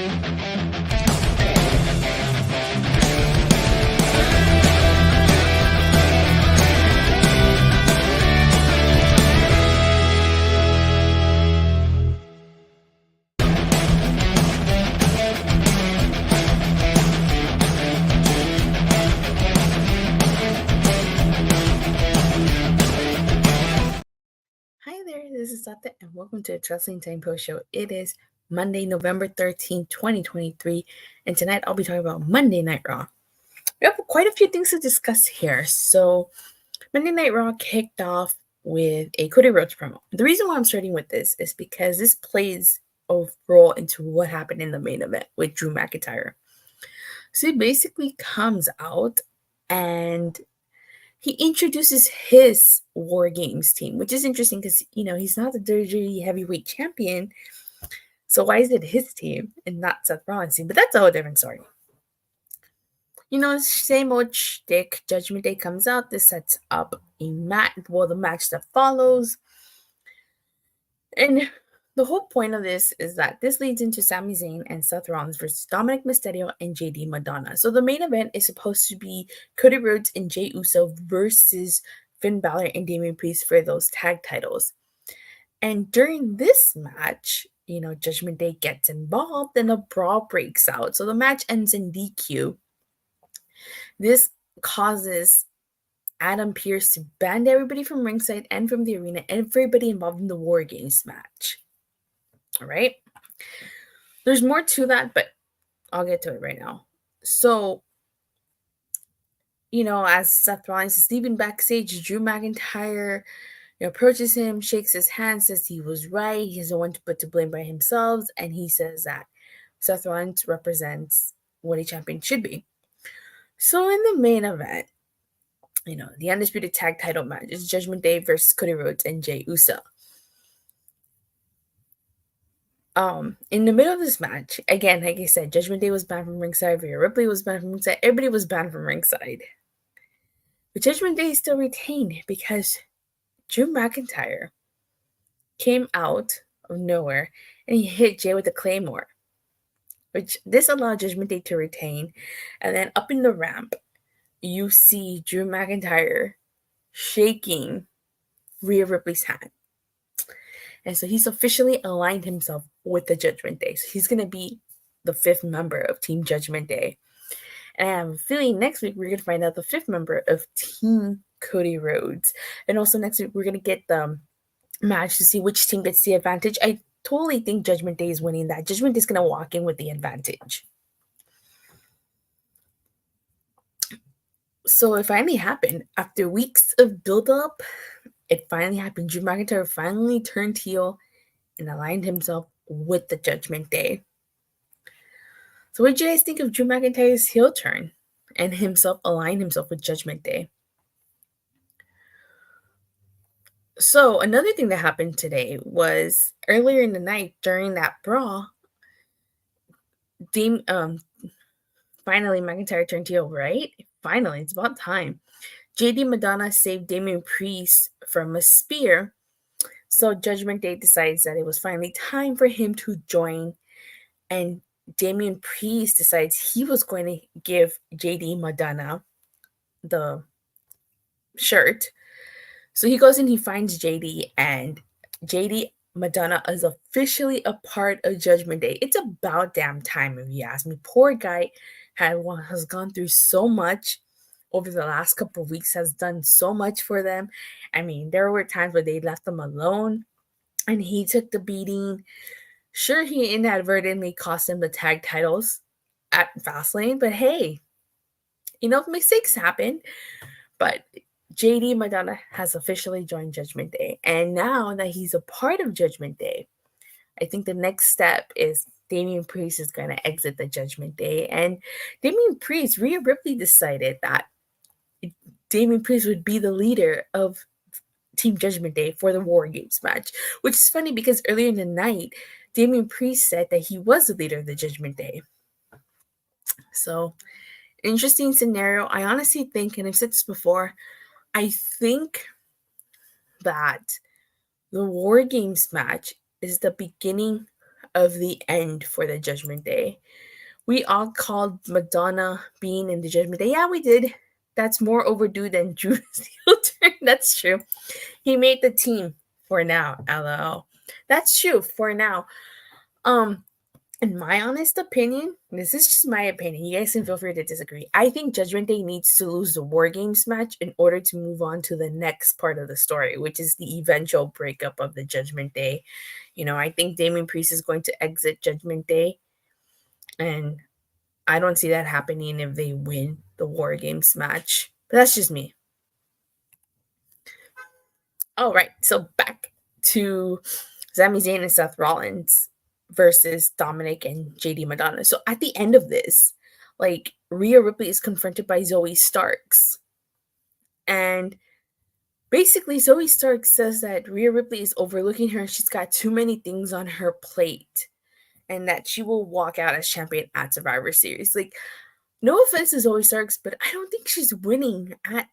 Hi there, this is Seth, and welcome to the Wrestling Time Post Show. It is Monday, November 13th, 2023, and tonight I'll be talking about Monday Night Raw. We have quite a few things to discuss here. So, Monday Night Raw kicked off with a Cody Rhodes promo. The reason why I'm starting with this is because this plays a role into what happened in the main event with Drew McIntyre. So, he basically comes out and he introduces his War Games team, which is interesting because, he's not the WWE Heavyweight Champion. So why is it his team and not Seth Rollins' team? But that's a whole different story. Same old shtick. Judgment Day comes out. This sets up a match. Well, the match that follows. And the whole point of this is that this leads into Sami Zayn and Seth Rollins versus Dominik, Mysterio, and McDonagh. So the main event is supposed to be Cody Rhodes and Jey Uso versus Finn Balor and Damian Priest for those tag titles. And during this match, Judgment Day gets involved and a brawl breaks out. So the match ends in DQ. This causes Adam Pearce to ban everybody from ringside and from the arena and everybody involved in the War Games match. All right. There's more to that, but I'll get to it right now. So, as Seth Rollins is leaving backstage, Drew McIntyre approaches him, shakes his hand, says he was right. He's the one to put to blame by himself. And he says that Seth Rollins represents what a champion should be. So in the main event, the Undisputed Tag Title match is Judgment Day versus Cody Rhodes and Jey Uso. In the middle of this match, again, like I said, Judgment Day was banned from ringside, Rhea Ripley was banned from ringside, everybody was banned from ringside. But Judgment Day is still retained because Drew McIntyre came out of nowhere and he hit Jey with a Claymore, which this allowed Judgment Day to retain. And then up in the ramp, you see Drew McIntyre shaking Rhea Ripley's hand. And so he's officially aligned himself with the Judgment Day. So he's going to be the 5th member of Team Judgment Day. And I have a feeling next week we're going to find out the 5th member of Team Cody Rhodes. And also next week we're going to get the match to see which team gets the advantage. I totally think Judgment Day is winning that. Judgment Day is going to walk in with the advantage. So it finally happened. After weeks of build-up, it finally happened. Drew McIntyre finally turned heel and aligned himself with the Judgment Day. So what did you guys think of Drew McIntyre's heel turn and himself align himself with Judgment Day? So another thing that happened today was earlier in the night during that brawl, finally McIntyre turned heel, right? Finally, it's about time. McDonagh saved Damian Priest from a spear. So Judgment Day decides that it was finally time for him to join. And Damian Priest decides he was going to give McDonagh the shirt. So he goes and he finds JD, and McDonagh is officially a part of Judgment Day. It's about damn time, if you ask me. Poor guy has gone through so much over the last couple of weeks, has done so much for them. I mean, there were times where they left him alone and he took the beating. Sure, he inadvertently cost him the tag titles at Fastlane, but hey, mistakes happen. But McDonagh has officially joined Judgment Day. And now that he's a part of Judgment Day, I think the next step is Damian Priest is going to exit the Judgment Day. And Damian Priest, Rhea Ripley decided that Damian Priest would be the leader of Team Judgment Day for the War Games match, which is funny because earlier in the night, Damian Priest said that he was the leader of the Judgment Day. So, interesting scenario. I honestly think, and I've said this before, I think that the War Games match is the beginning of the end for the Judgment Day. We all called McDonagh being in the Judgment Day. Yeah, we did. That's more overdue than Drew's heel turn. That's true. He made the team for now, LOL. That's true for now. In my honest opinion, this is just my opinion. You guys can feel free to disagree. I think Judgment Day needs to lose the War Games match in order to move on to the next part of the story, which is the eventual breakup of the Judgment Day. I think Damian Priest is going to exit Judgment Day, and I don't see that happening if they win the War Games match. But that's just me. All right, so back to Sami Zayn and Seth Rollins versus Dominik and JD McDonagh. So at the end of this, Rhea Ripley is confronted by Zoey Starks. And basically, Zoey Starks says that Rhea Ripley is overlooking her and she's got too many things on her plate. And that she will walk out as champion at Survivor Series. No offense to Zoey Starks, but I don't think she's winning at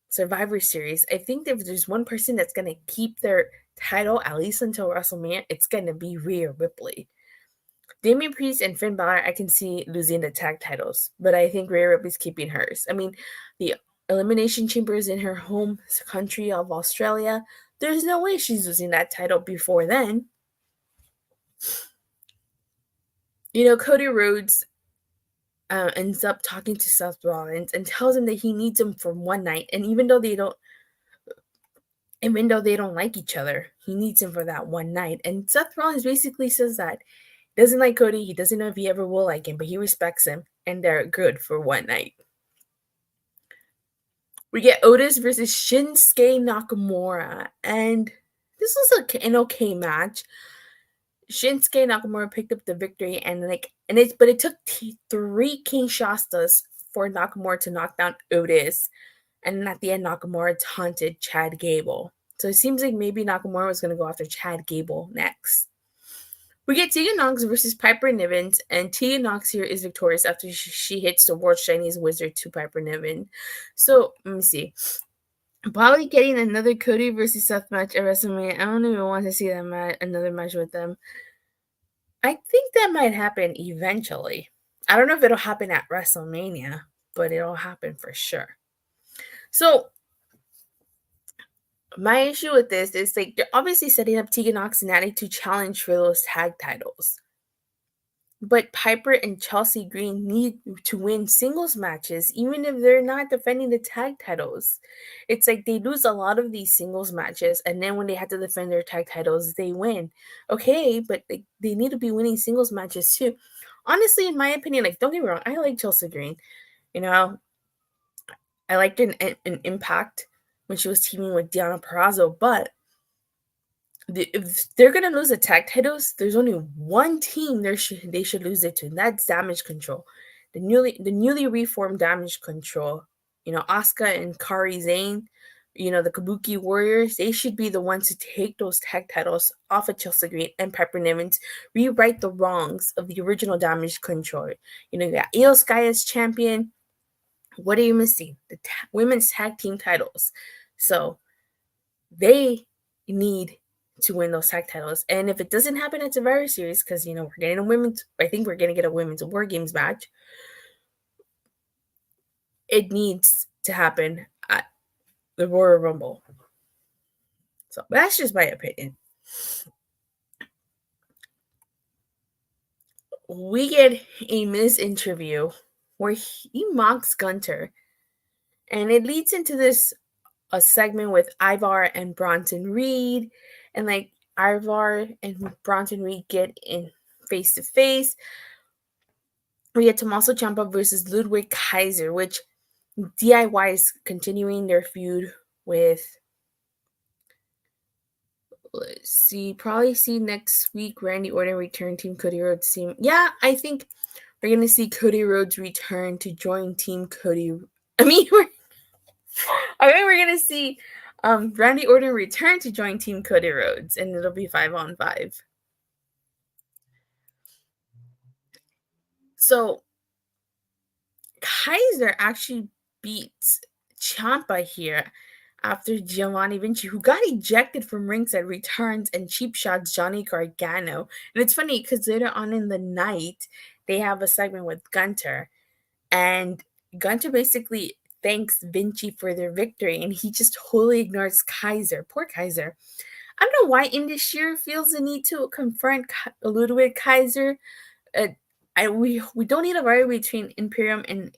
Survivor Series. I think that if there's one person that's going to keep their title, at least until WrestleMania, it's going to be Rhea Ripley. Damian Priest and Finn Balor, I can see losing the tag titles, but I think Rhea Ripley's keeping hers. I mean, the Elimination Chamber is in her home country of Australia. There's no way she's losing that title before then. Cody Rhodes ends up talking to Seth Rollins and tells him that he needs him for one night. And even though they don't like each other, he needs him for that one night. And Seth Rollins basically says that he doesn't like Cody. He doesn't know if he ever will like him, but he respects him. And they're good for one night. We get Otis versus Shinsuke Nakamura. And this was an okay match. Shinsuke Nakamura picked up the victory, but it took 3 King Shastas for Nakamura to knock down Otis, and then at the end, Nakamura taunted Chad Gable. So it seems like maybe Nakamura was going to go after Chad Gable next. We get Tegan Nox versus Piper Niven, and Tegan Nox here is victorious after she hits the World's Shiniest Wizard to Piper Niven. So let me see. Probably getting another Cody versus Seth match at WrestleMania. I don't even want to see another match with them. I think that might happen eventually. I don't know if it'll happen at WrestleMania, but it'll happen for sure. So, my issue with this is they're obviously setting up Tegan Nox and Natty to challenge for those tag titles. But Piper and Chelsea Green need to win singles matches, even if they're not defending the tag titles. It's like they lose a lot of these singles matches, and then when they have to defend their tag titles, they win. Okay, but they need to be winning singles matches too. Honestly, in my opinion, don't get me wrong, I like Chelsea Green. I liked an Impact when she was teaming with Deonna Purrazzo, but if they're gonna lose the tag titles, there's only one team they should lose it to, and that's Damage Control, the newly reformed Damage Control. Asuka and Kairi Sane, the Kabuki Warriors. They should be the ones to take those tag titles off of Chelsea Green and Piper Niven, rewrite the wrongs of the original Damage Control. You got Io Sky as champion. What are you missing? The women's tag team titles. So they need to win those tag titles. And if it doesn't happen at Survivor Series, because we're getting I think we're going to get a women's War Games match, it needs to happen at the Royal Rumble. So that's just my opinion. We get a Miz interview where he mocks Gunter, and it leads into a segment with Ivar and Bronson Reed, and Ivar and Bronson Reed get in face to face. We get Tommaso Ciampa versus Ludwig Kaiser, which DIY is continuing their feud with. Let's see, probably see next week Randy Orton return Team Cody Rhodes team. Yeah, I think we're gonna see Cody Rhodes return to join Team Cody. I think we're gonna see Randy Orton return to join Team Cody Rhodes, and it'll be 5-on-5. So Kaiser actually beats Ciampa here. after Giovanni Vinci, who got ejected from ringside, returns and cheap shots Johnny Gargano. And it's funny because later on in the night, they have a segment with Gunter, and Gunter basically thanks Vinci for their victory, and he just totally ignores Kaiser. Poor Kaiser. I don't know why Indi feels the need to confront Ludwig Kaiser. We don't need a rivalry between Imperium and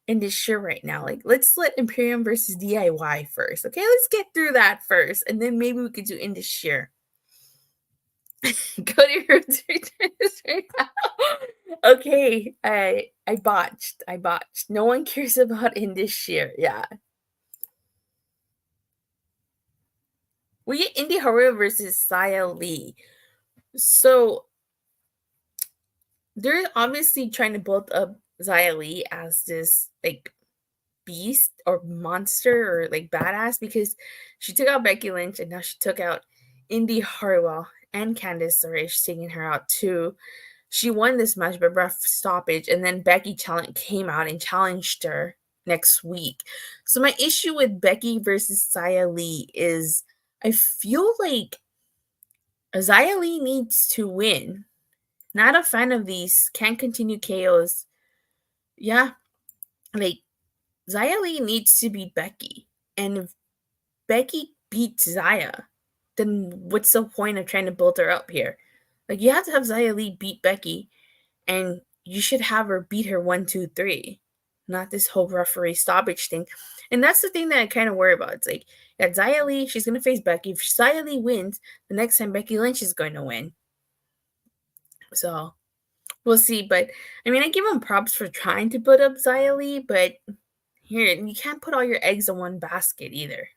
Indi right now. Like, let's let Imperium versus DIY first. Okay, let's get through that first, and then maybe we could do Indi Cody Rhodes returns right now. Okay, I botched. No one cares about Indi. Yeah. We get Indi Hartwell versus Xia Li. So they're obviously trying to build up Xia Li as this like beast or monster or like badass, because she took out Becky Lynch and now she took out Indi Hartwell and Candice. Sorry, she's taking her out too. She won this match by ref stoppage, and then Becky came out and challenged her next week. So my issue with Becky versus Xia Li is I feel like Xia Li needs to win. Not a fan of these. Can't continue KOs. Yeah, like Xia Li needs to beat Becky. And if Becky beats Xia, then what's the point of trying to build her up here? Like, you have to have Xia Li beat Becky, and you should have her beat her 1, 2, 3. Not this whole referee stoppage thing. And that's the thing that I kind of worry about. It's like, at Xia Li, she's going to face Becky. If Xia Li wins, the next time Becky Lynch is going to win. So, we'll see. But, I mean, I give them props for trying to put up Xia Li, but here, you can't put all your eggs in one basket either.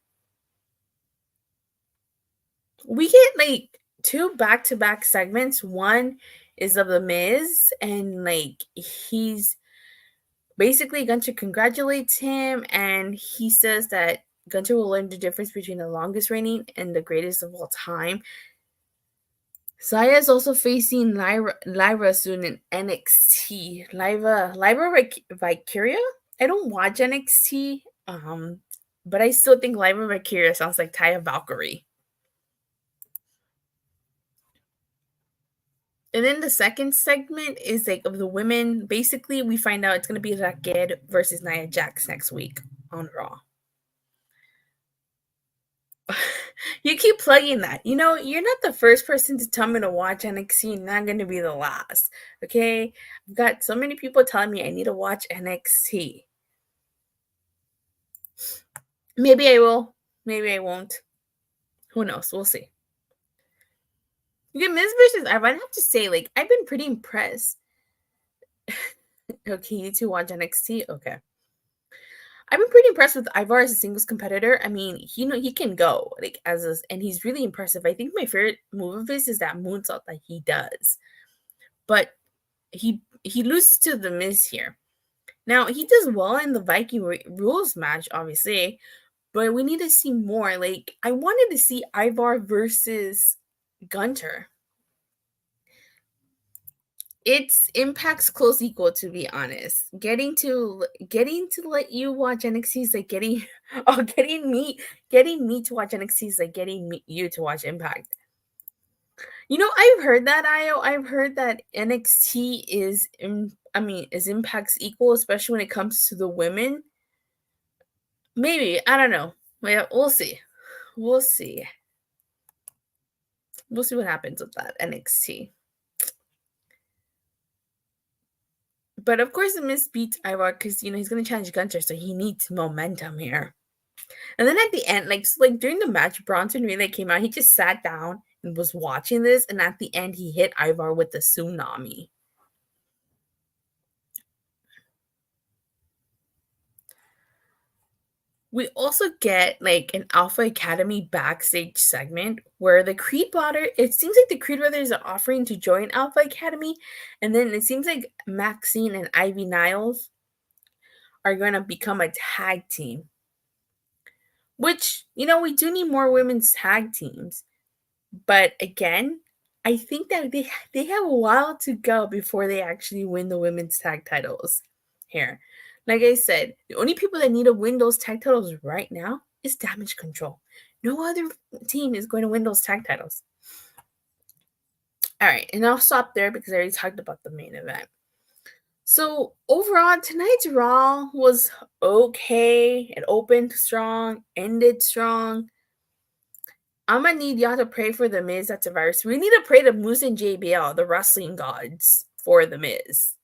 We get, like, 2 back-to-back segments. One is of The Miz, and, like, he's basically Gunter congratulates him, and he says that Gunter will learn the difference between the longest reigning and the greatest of all time. Xia is also facing Lyra soon in NXT. Lyra Valkyria? I don't watch NXT, but I still think Lyra Valkyria sounds like Taya Valkyrie. And then the second segment is like of the women. Basically, we find out it's going to be Raquel versus Nia Jax next week on Raw. You keep plugging that. You know, you're not the first person to tell me to watch NXT. Not going to be the last. Okay? I've got so many people telling me I need to watch NXT. Maybe I will. Maybe I won't. Who knows? We'll see. You get Miz versus Ivar. I'd have to say, like, I've been pretty impressed. Okay, you two watch NXT? Okay. I've been pretty impressed with Ivar as a singles competitor. I mean, he can go, like, and he's really impressive. I think my favorite move of his is that moonsault that he does. But he loses to The Miz here. Now, he does well in the Viking rules match, obviously, but we need to see more. Like, I wanted to see Ivar versus Gunter. It's Impact's close equal, to be honest. Getting to let you watch NXT is like getting me to watch NXT is like getting you to watch Impact. You know, I've heard that, I've heard that NXT is Impact's equal, especially when it comes to the women. Maybe, I don't know. Yeah, we'll see. We'll see what happens with that NXT. But of course, The Miz beats Ivar because, you know, he's going to challenge Gunter, so he needs momentum here. And then at the end, like during the match, Bronson Reed came out, he just sat down and was watching this, and at the end, he hit Ivar with the tsunami. We also get, like, an Alpha Academy backstage segment where it seems like the Creed brothers are offering to join Alpha Academy, and then it seems like Maxine and Ivy Niles are going to become a tag team. Which, you know, we do need more women's tag teams. But again, I think that they have a while to go before they actually win the women's tag titles here. Like I said, the only people that need to win those tag titles right now is Damage Control. No other team is going to win those tag titles. All right, and I'll stop there because I already talked about the main event. So overall, tonight's Raw was okay. It opened strong, ended strong. I'm gonna need y'all to pray for the Miz at Survivor Series. We need to pray to Moose and JBL, the wrestling gods, for the Miz.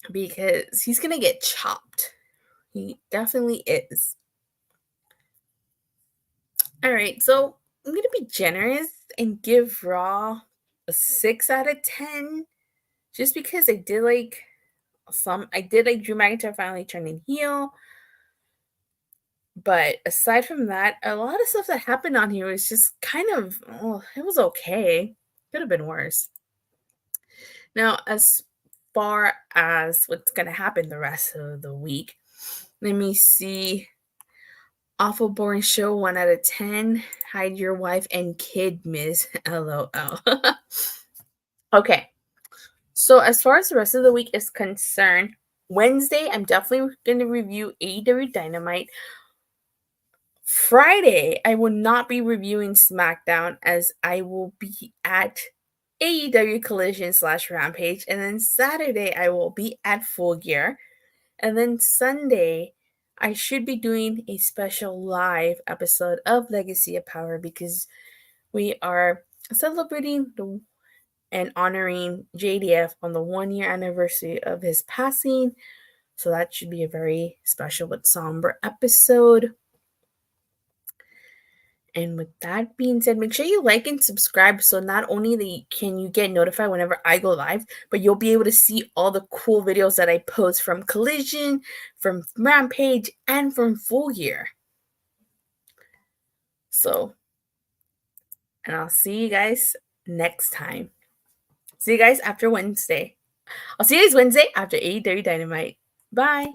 Because he's gonna get chopped. He definitely is. Alright, so I'm gonna be generous and give Raw a 6 out of 10. Just because I did like Drew McIntyre finally turning heel. But aside from that, a lot of stuff that happened on here was just kind of, it was okay. Could have been worse. Now, as far as what's going to happen the rest of the week, let me see. Awful Boring Show, 1 out of 10. Hide your wife and kid, Miz. LOL. Okay. So as far as the rest of the week is concerned, Wednesday, I'm definitely going to review AEW Dynamite. Friday, I will not be reviewing SmackDown as I will be at AEW Collision / Rampage. And then Saturday, I will be at Full Gear. And then Sunday, I should be doing a special live episode of Legacy of Power because we are celebrating and honoring JDF on the 1-year anniversary of his passing. So that should be a very special but somber episode. And with that being said, make sure you like and subscribe so not only can you get notified whenever I go live, but you'll be able to see all the cool videos that I post from Collision, from Rampage, and from Full Gear. So, and I'll see you guys next time. See you guys after Wednesday. I'll see you guys Wednesday after AEW Dynamite. Bye.